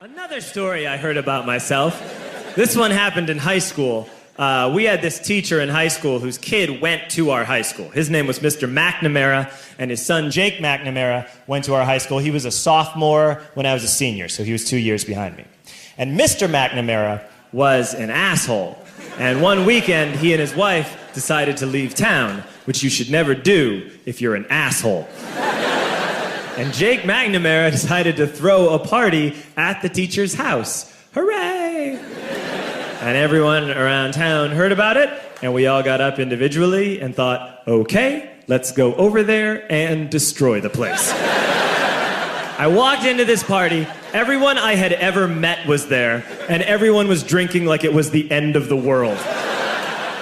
Another story I heard about myself. This one happened in high school. We had this teacher in high school whose kid went to our high school. His name was Mr. McNamara, and his son Jake McNamara went to our high school. He was a sophomore when I was a senior, so he was 2 years behind me. And Mr. McNamara was an asshole. And one weekend, he and his wife decided to leave town, which you should never do if you're an asshole. And Jake McNamara decided to throw a party at the teacher's house. Hooray! And everyone around town heard about it, and we all got up individually and thought, okay, let's go over there and destroy the place. I walked into this party, everyone I had ever met was there, and everyone was drinking like it was the end of the world.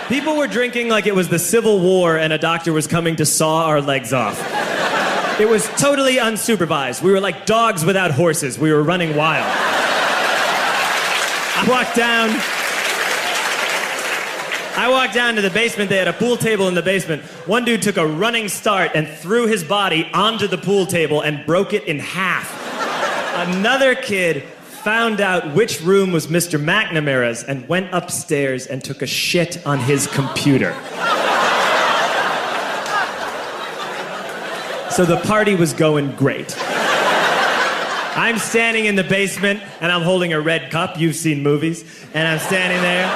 People were drinking like it was the Civil War and a doctor was coming to saw our legs off. It was totally unsupervised. We were like dogs without horses. We were running wild. I walked down to the basement. They had a pool table in the basement. One dude took a running start and threw his body onto the pool table and broke it in half. Another kid found out which room was Mr. McNamara's and went upstairs and took a shit on his computer. So the party was going great. I'm standing in the basement and I'm holding a red cup. You've seen movies. And I'm standing there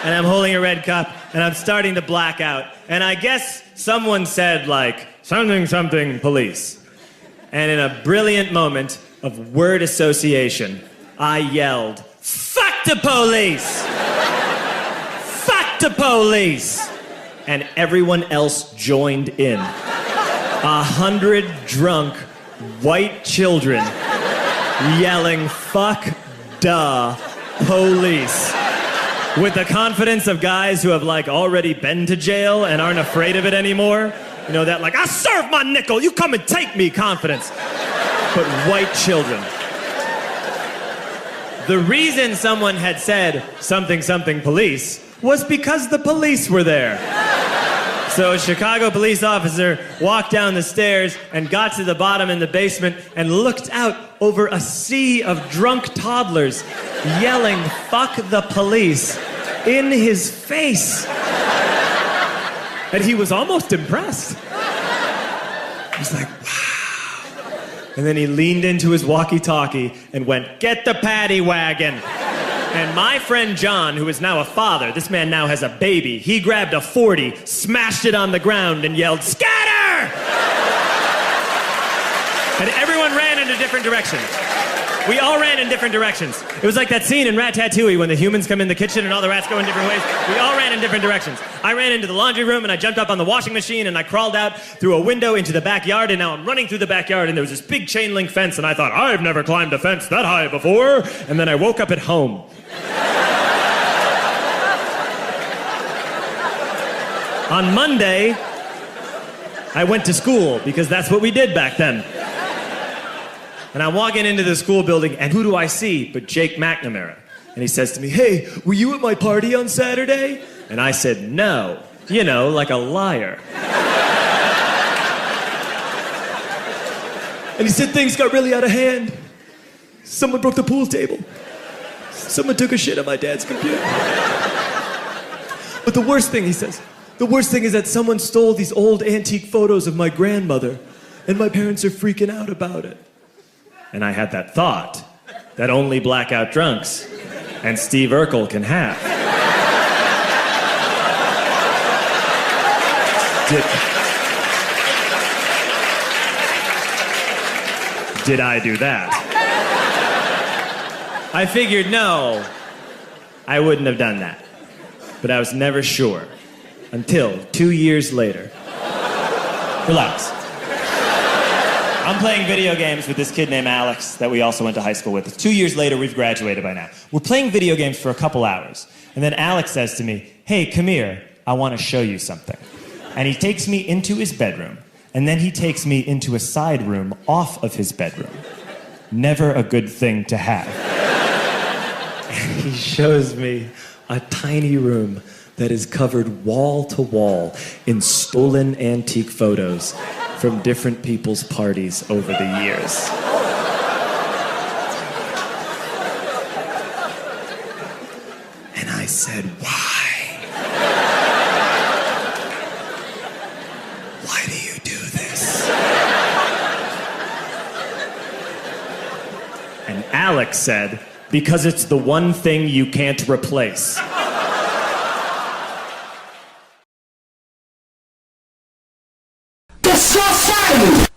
and I'm holding a red cup and I'm starting to black out. And I guess someone said like, something, something, police. And in a brilliant moment of word association, I yelled, fuck the police! Fuck the police! And everyone else joined in. 100 drunk white children yelling, fuck the police. With the confidence of guys who have like already been to jail and aren't afraid of it anymore. You know, that like, I serve my nickel, you come and take me confidence. But white children. The reason someone had said something, something police was because the police were there. So a Chicago police officer walked down the stairs and got to the bottom in the basement and looked out over a sea of drunk toddlers yelling, fuck the police, in his face. And he was almost impressed. He was like, wow. And then he leaned into his walkie-talkie and went, get the paddy wagon. And my friend John, who is now a father, this man now has a baby, he grabbed a 40, smashed it on the ground, and yelled, scatter! And everyone ran in a different direction. We all ran in different directions. It was like that scene in Ratatouille when the humans come in the kitchen and all the rats go in different ways. We all ran in different directions. I ran into the laundry room and I jumped up on the washing machine and I crawled out through a window into the backyard, and now I'm running through the backyard and there was this big chain link fence and I thought, I've never climbed a fence that high before. And then I woke up at home. On Monday, I went to school because that's what we did back then. And I'm walking into the school building, and who do I see but Jake McNamara? And he says to me, hey, were you at my party on Saturday? And I said, no. You know, like a liar. And he said, things got really out of hand. Someone broke the pool table. Someone took a shit on my dad's computer. But the worst thing, he says, the worst thing is that someone stole these old antique photos of my grandmother, and my parents are freaking out about it. And I had that thought that only blackout drunks and Steve Urkel can have. Did I do that? I figured, no, I wouldn't have done that. But I was never sure until 2 years later. Relax. I'm playing video games with this kid named Alex that we also went to high school with. 2 years later, we've graduated by now. We're playing video games for a couple hours. And then Alex says to me, hey, come here, I want to show you something. And he takes me into his bedroom. And then he takes me into a side room off of his bedroom. Never a good thing to have. And he shows me a tiny room that is covered wall to wall in stolen antique photos from different people's parties over the years. I said, why? Why do you do this? And Alex said, because it's the one thing you can't replace. The society!